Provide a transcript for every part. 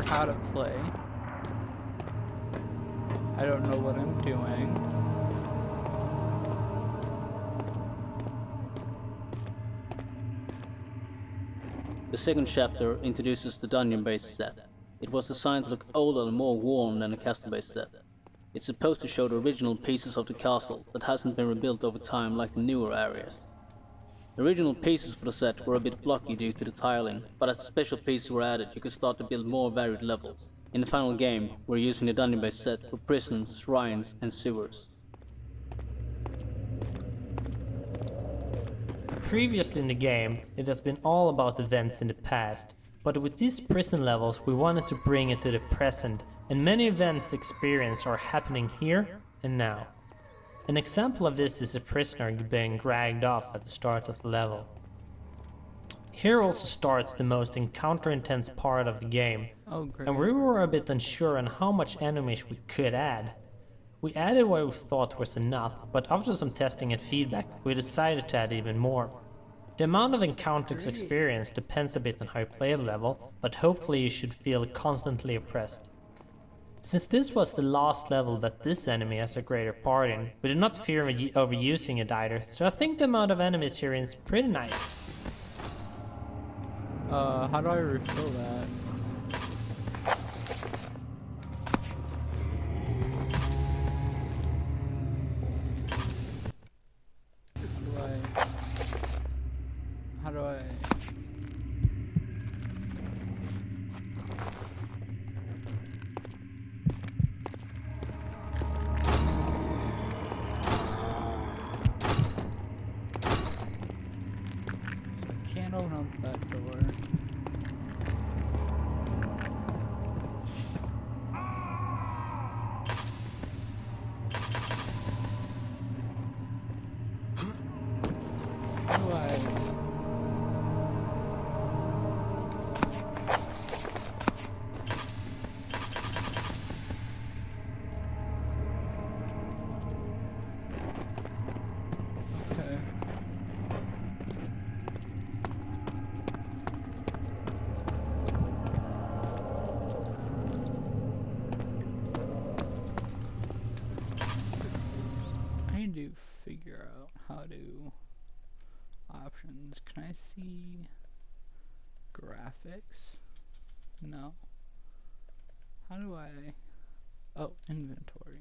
how to play. I don't know what I'm doing. The second chapter introduces the dungeon-based set. It was designed to look older and more worn than a castle-based set. It's supposed to show the original pieces of the castle that hasn't been rebuilt over time like the newer areas. The original pieces for the set were a bit blocky due to the tiling, but as the special pieces were added you could start to build more varied levels. In the final game, we're using the dungeon-based set for prisons, shrines and sewers. Previously in the game, it has been all about events in the past, but with these prison levels we wanted to bring it to the present, and many events experienced are happening here and now. An example of this is a prisoner being dragged off at the start of the level. Here also starts the most encounter-intense part of the game, Oh, great. and we were a bit unsure on how much enemies we could add. We added what we thought was enough, but after some testing and feedback, we decided to add even more. The amount of encounters experienced depends a bit on how you play the level, but hopefully you should feel constantly oppressed. Since this was the last level that this enemy has a greater part in, we did not fear overusing it either, so I think the amount of enemies here is pretty nice. How do I refill that? How do I... I can't open up that door. How do I... Okay. I need to figure out how to options. Can I see graphics? No. How do I... Oh, inventory.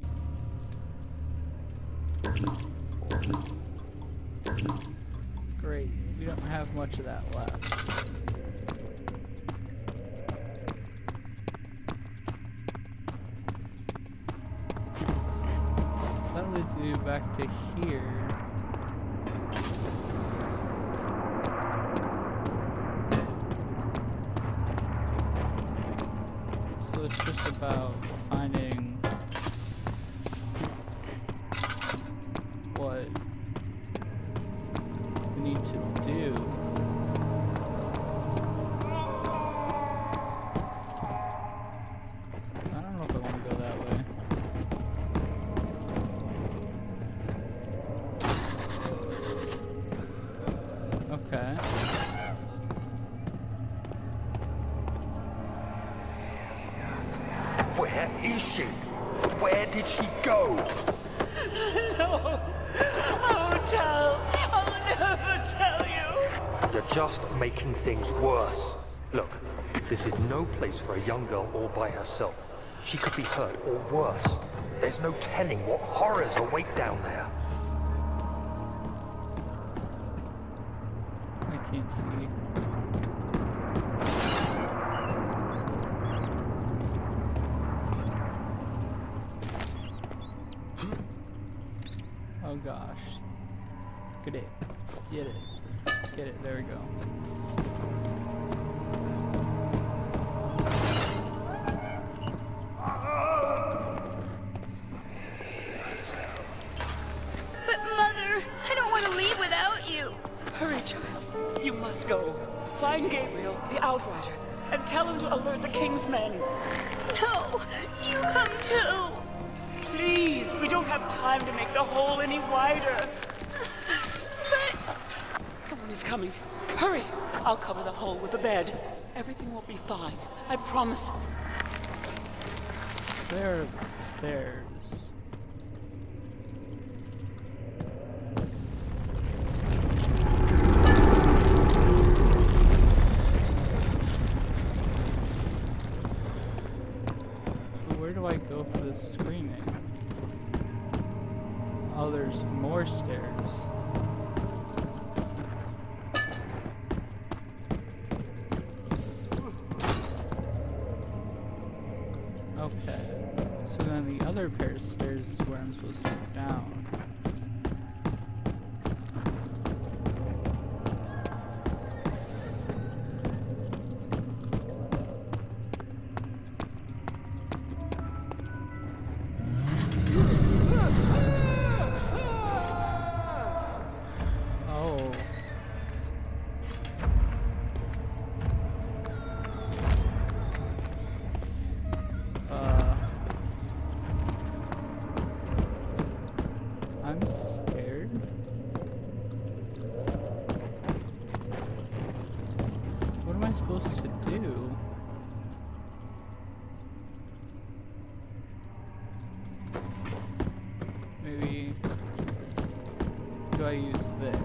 Great, we don't have much of that left. That leads you back to here. So it's just about finding what we need to do. I don't know if I want to go that way. Okay. Where is she? Where did she go? No, I won't tell. I will never tell you. You're just making things worse. Look, this is no place for a young girl all by herself. She could be hurt or worse. There's no telling what horrors await down there. I can't see. Oh gosh. Get it. Get it. Get it. There we go. But Mother, I don't want to leave without you. Hurry, child. You must go. Find Gabriel, the Outrider, and tell him to alert the King's men. No, you come too. Please, we don't have time to make the hole any wider. But... Someone is coming. Hurry! I'll cover the hole with the bed. Everything will be fine. I promise. Where are the stairs? So where do I go for the screaming? Oh, there's more stairs. Okay. So then the other pair of stairs is where I'm supposed to go down. Oh. I'm scared. What am I supposed to do? Maybe... do I use this?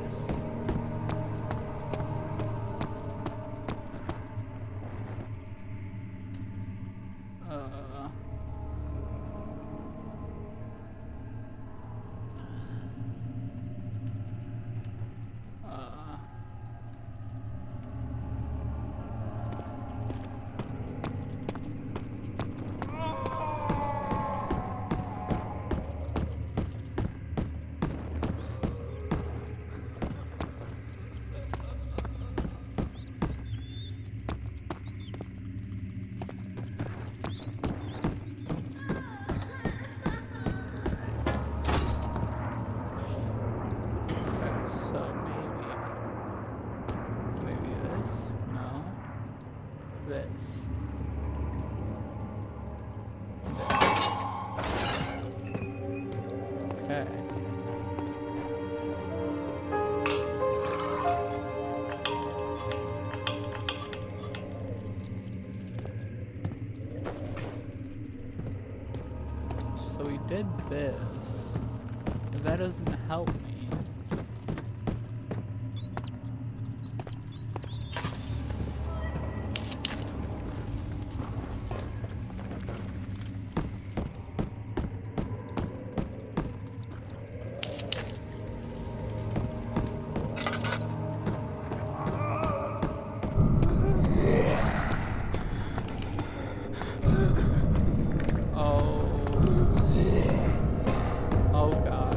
So maybe this? No. This. Okay. So we did this. But that doesn't help me. Oh God.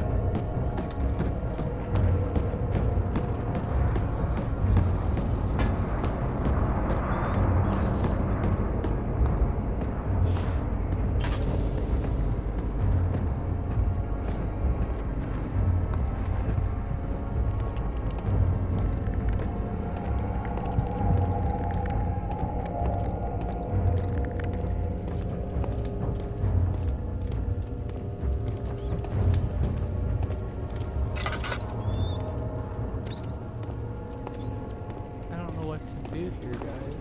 I don't know what to do here, guys.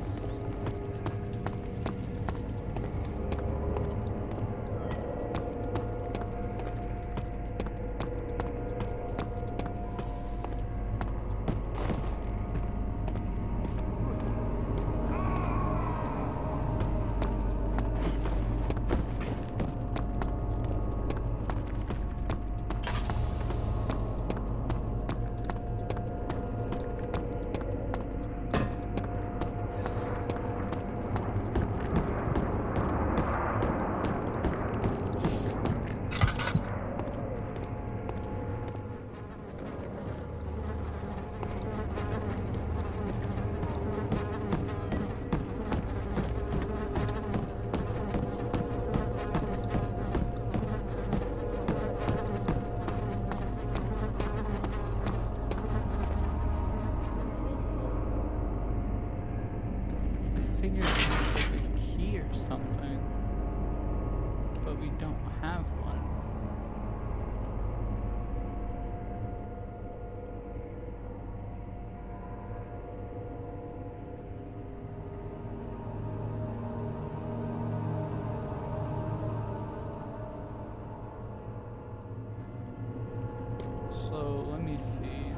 So let me see.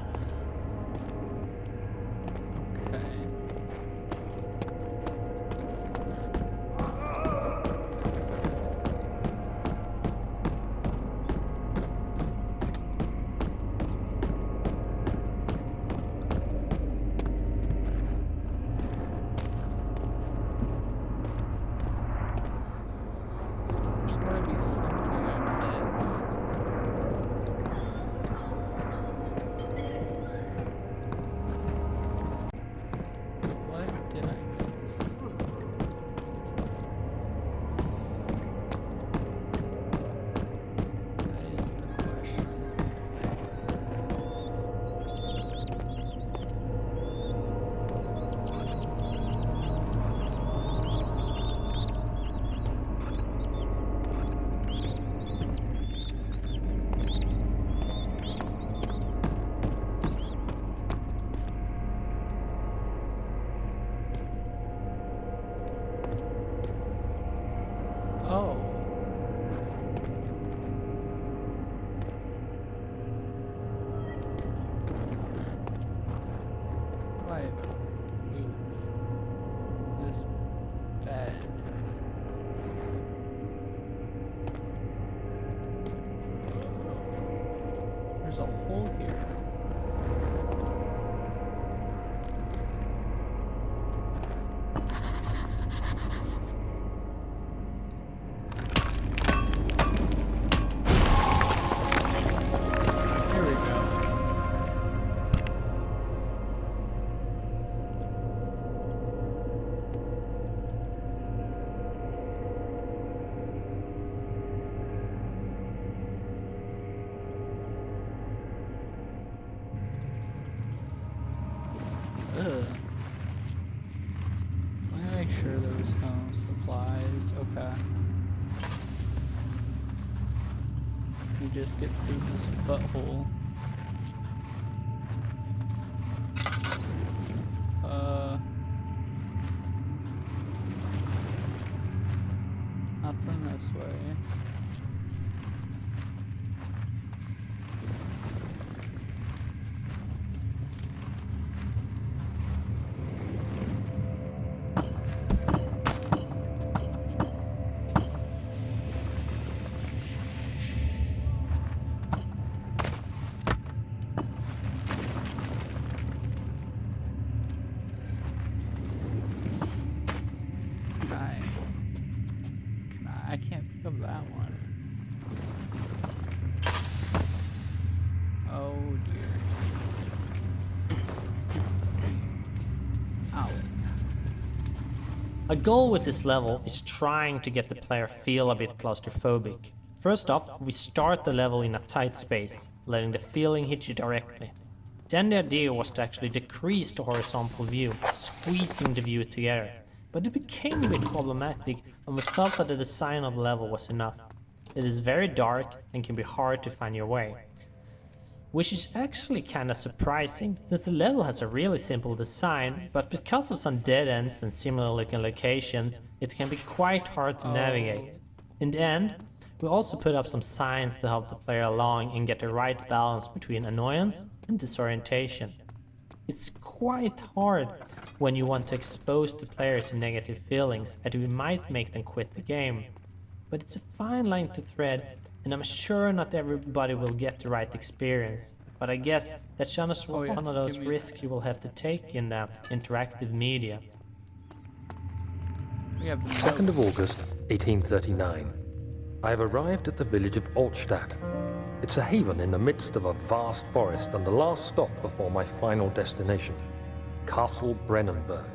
Okay. There's gotta be something I missed. What did I miss? That is the question. Oh. Right. Move. This bed. There's a hole here. Here we go. Ugh. Let me make sure there's no supplies. Okay. You just get through this butthole. Nothing this way. I can't pick up that one. Oh dear. Ow. A goal with this level is trying to get the player feel a bit claustrophobic. First off, we start the level in a tight space, letting the feeling hit you directly. Then the idea was to actually decrease the horizontal view, squeezing the view together. But it became a bit problematic and we felt that the design of the level was enough. It is very dark and can be hard to find your way. Which is actually kinda surprising, since the level has a really simple design, but because of some dead ends and similar looking locations, it can be quite hard to navigate. In the end, we also put up some signs to help the player along and get the right balance between annoyance and disorientation. It's quite hard when you want to expose the player to negative feelings that we might make them quit the game. But it's a fine line to thread, and I'm sure not everybody will get the right experience. But I guess that's just one of those risks you will have to take in interactive media. We have 2nd of August, 1839. I have arrived at the village of Altstadt. It's a haven in the midst of a vast forest and the last stop before my final destination, Castle Brennenburg.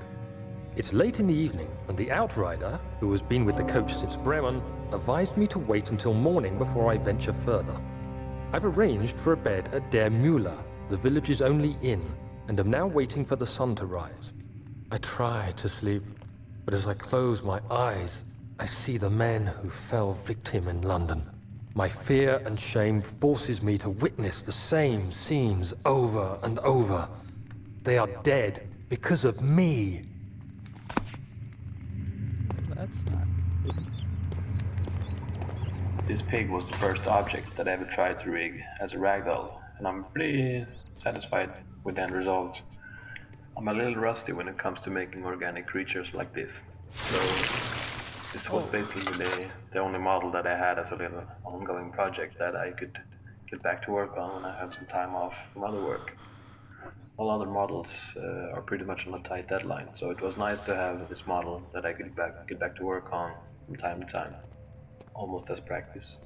It's late in the evening, and the outrider, who has been with the coach since Bremen, advised me to wait until morning before I venture further. I've arranged for a bed at Der Müller, the village's only inn, and am now waiting for the sun to rise. I try to sleep, but as I close my eyes, I see the men who fell victim in London. My fear and shame forces me to witness the same scenes over and over. They are dead because of me. That's not good. This pig was the first object that I ever tried to rig as a ragdoll, and I'm pretty satisfied with the end result. I'm a little rusty when it comes to making organic creatures like this, so this was basically the only model that I had as a little ongoing project that I could get back to work on when I had some time off from other work. All other models are pretty much on a tight deadline, so it was nice to have this model that I could get back to work on from time to time, almost as practice.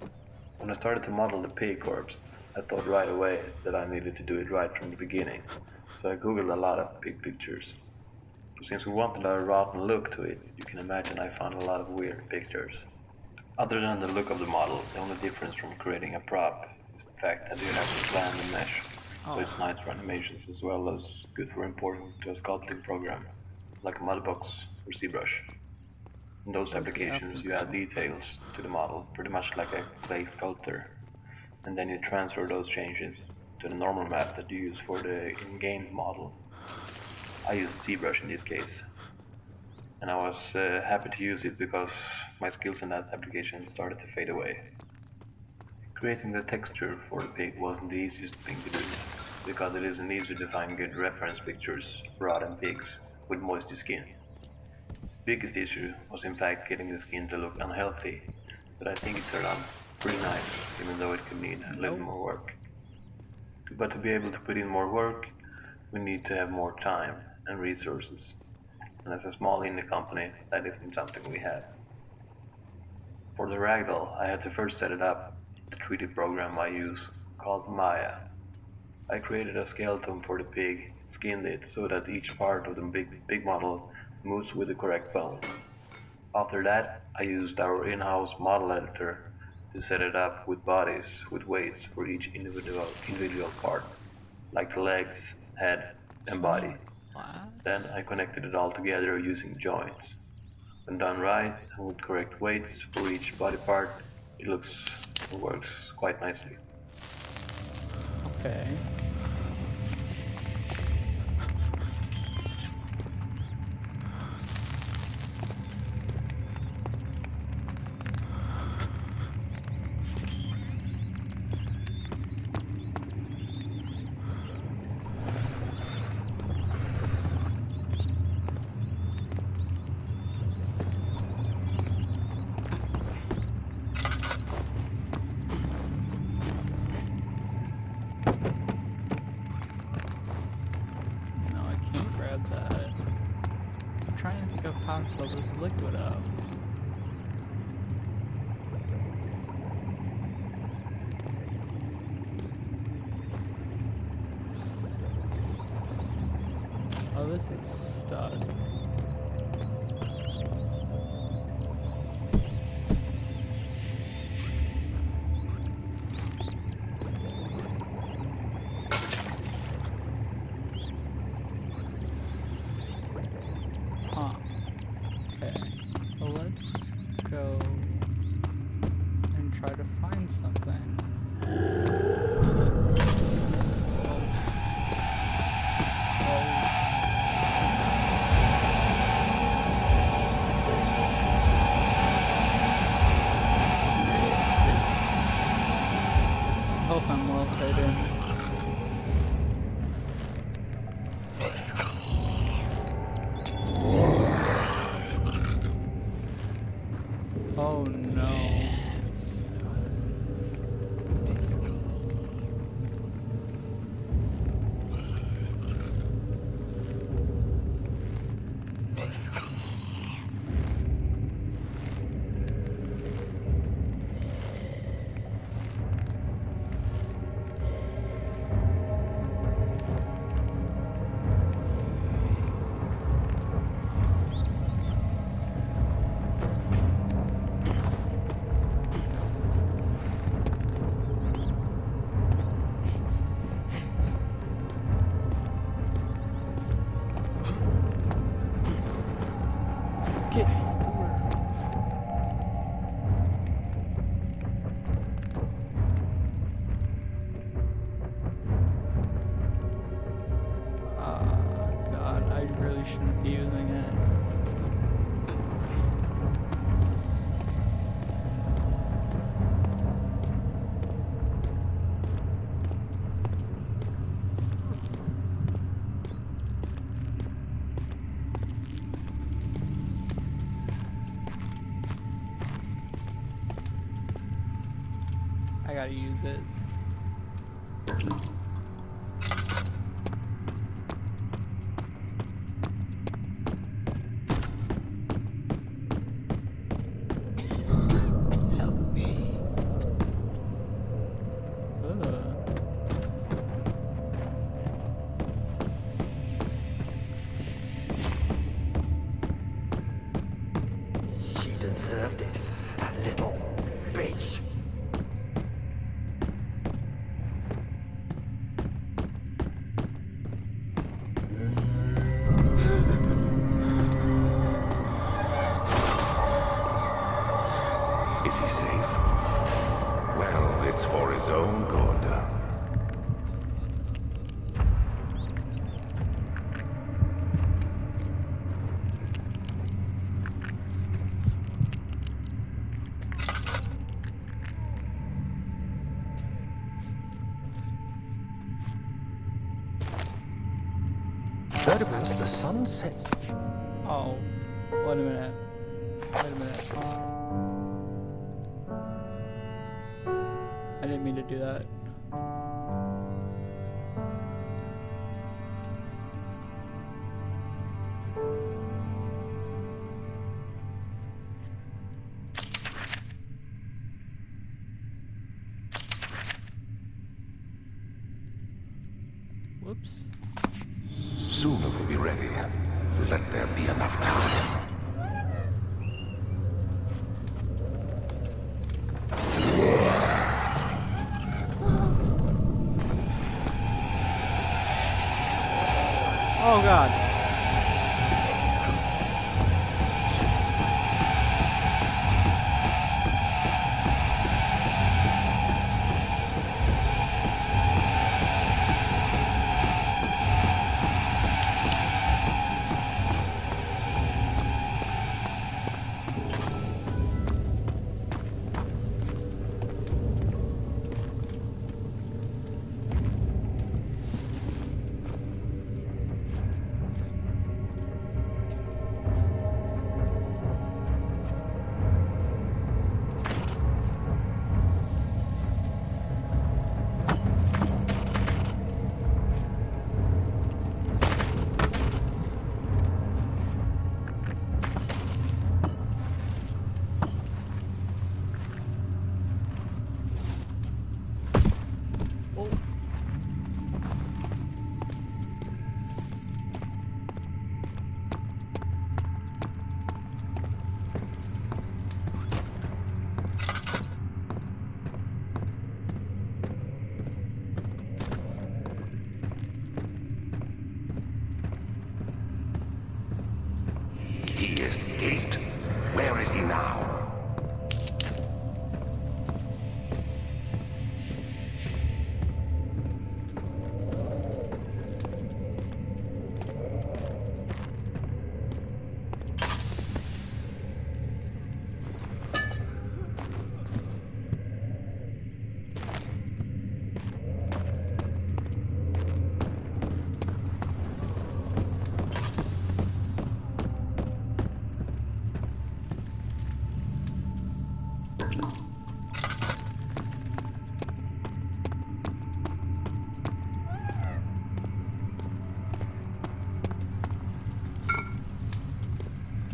When I started to model the pig corpse, I thought right away that I needed to do it right from the beginning, so I googled a lot of pig pictures. Since we wanted a rotten look to it, you can imagine I found a lot of weird pictures. Other than the look of the model, the only difference from creating a prop is the fact that you have to plan the mesh, so it's nice for animations as well as good for importing to a sculpting program, like a Mudbox or ZBrush. In those applications, you add details to the model, pretty much like a clay sculptor, and then you transfer those changes to the normal map that you use for the in-game model. I used ZBrush in this case, and I was happy to use it because my skills in that application started to fade away. Creating the texture for the pig wasn't the easiest thing to do, because it isn't easy to find good reference pictures for rotten pigs with moisty skin. The biggest issue was in fact getting the skin to look unhealthy, but I think it turned out pretty nice, even though it could need a little more work. But to be able to put in more work, we need to have more time and resources, and as a small indie company, that isn't something we had. For the ragdoll, I had to first set it up, the 3D program I use, called Maya. I created a skeleton for the pig, skinned it so that each part of the big model moves with the correct bone. After that, I used our in-house model editor to set it up with bodies with weights for each individual part, like the legs, head, and body. Then I connected it all together using joints. When done right and with correct weights for each body part, it works quite nicely. Okay. How to fill this liquid up. Oh, this is stud. Hope I'm well fed in. Oh no. Get God, I really shouldn't be using it. gotta use it. Help me. She deserved it, that little bitch. Is he safe? Well, it's for his own good. Third of us, the sun sets. Oh, wait a minute. Wait a minute. I didn't mean to do that. Whoops. Sooner we'll be ready. Let there be enough time. Oh god. He escaped. Where is he now?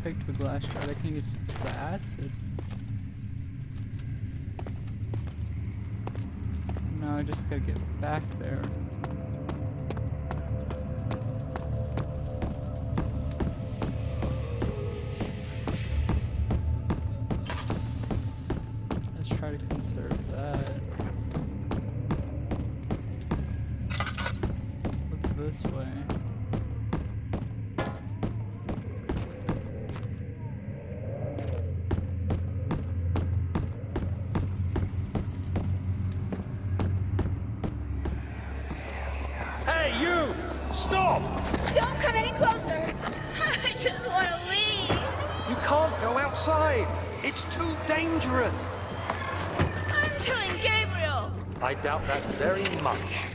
Picked the glass shard. I can use the acid. No, I just gotta get back there. Let's try to conserve that. What's this way? Hey, you! Stop! Don't come any closer. I just want to leave. You can't go outside. It's too dangerous. I'm telling Gabriel. I doubt that very much.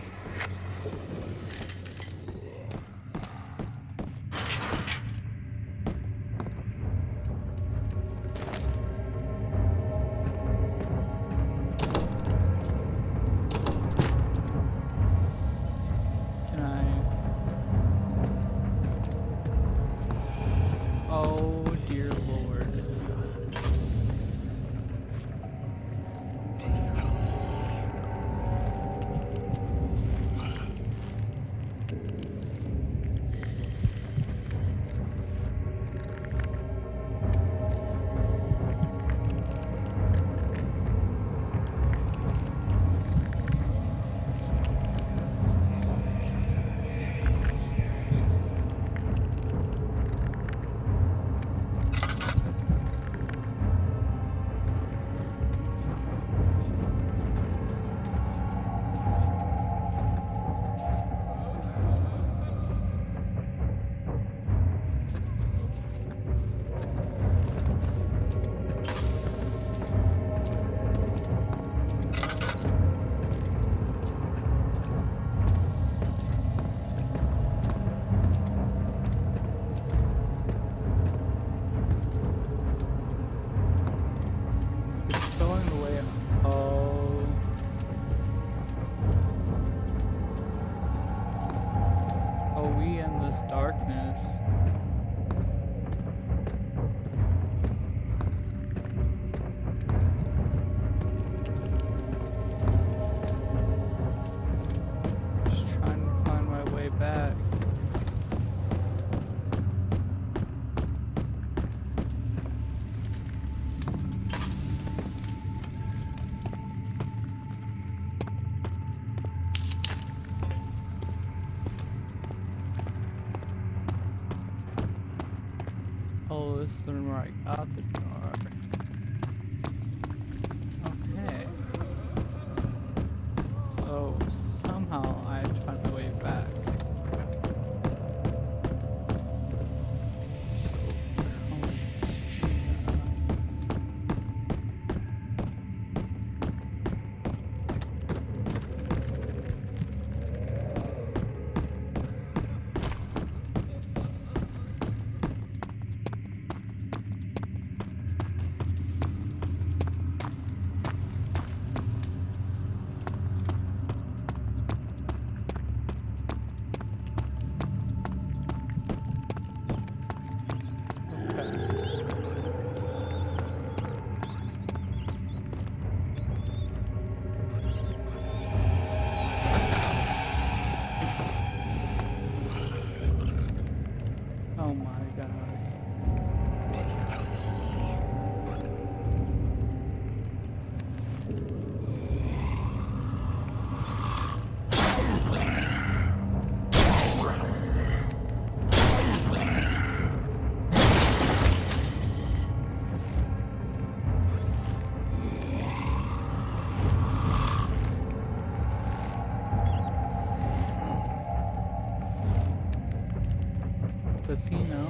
Going the way. Oh. Oh, we in this darkness. Just trying to find my way back. Oh, this is the room where I got the jar. Okay. So somehow I had to find my way back. Oh my god. Does he know?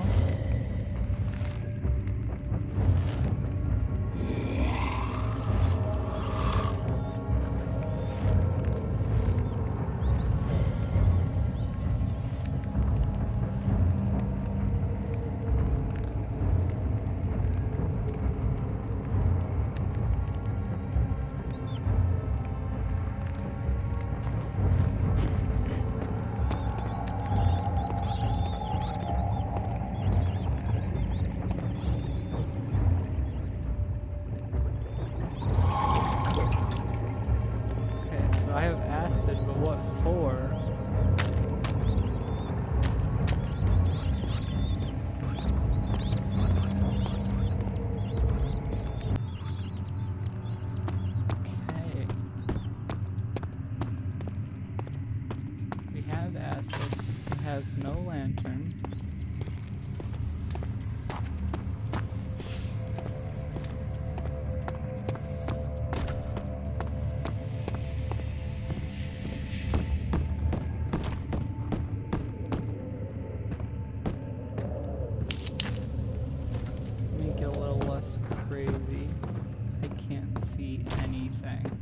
I have acid, but what for? Okay. We have acid. We have no lantern. Make it a little less crazy. I can't see anything.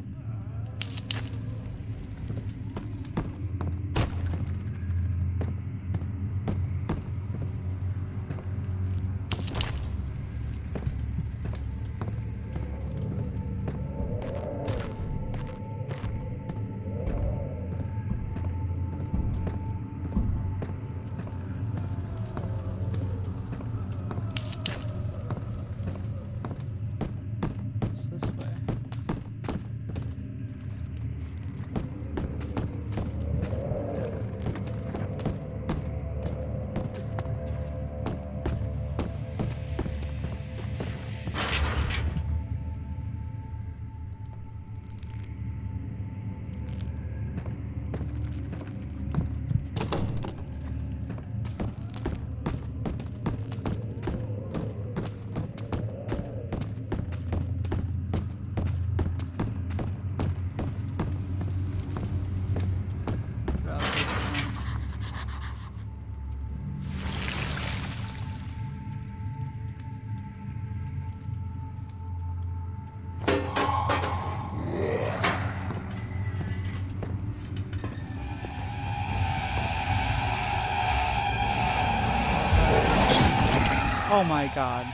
Oh my god.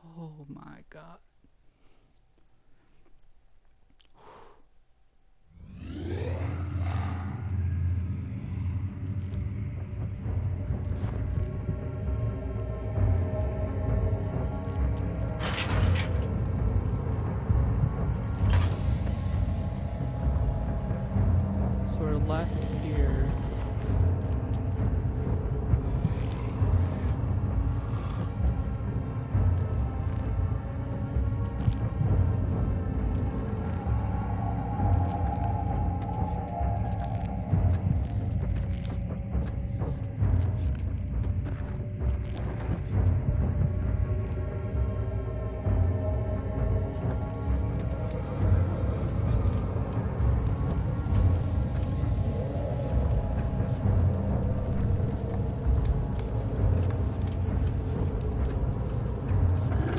Oh my god. So we're left here.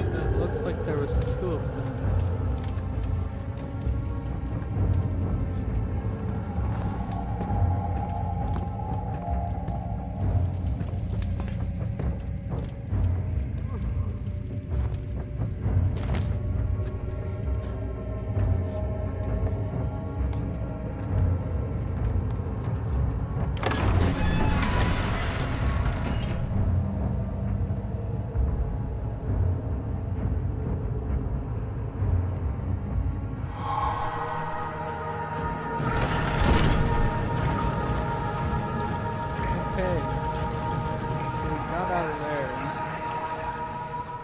It looks like there was two of them. Okay. So we got out of there.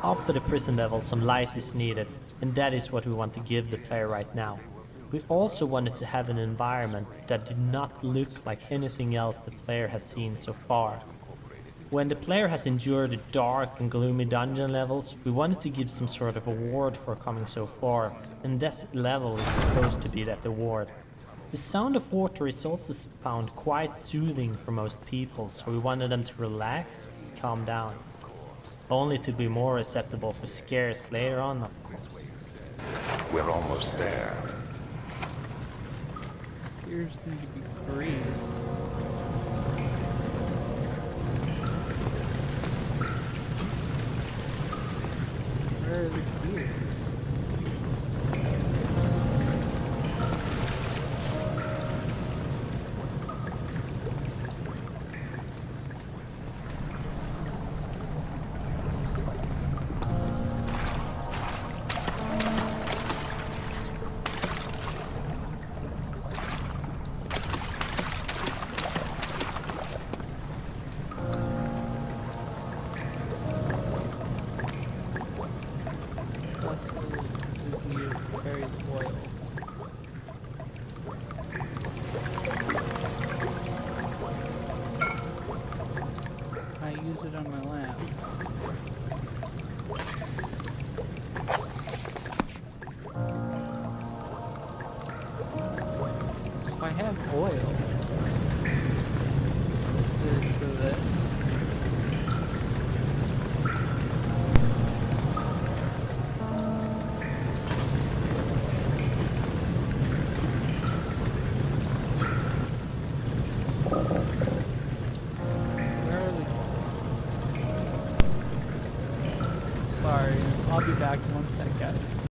After the prison level, some light is needed, and that is what we want to give the player right now. We also wanted to have an environment that did not look like anything else the player has seen so far. When the player has endured the dark and gloomy dungeon levels, we wanted to give some sort of award for coming so far, and this level is supposed to be that award. The sound of water is also found quite soothing for most people, so we wanted them to relax and calm down. Only to be more acceptable for scares later on, of course. We're almost there. Appears to be breeze. Where are the gears? I use it on my lamp. So I have oil. Is it for this? Sorry, I'll be back in 1 sec, guys.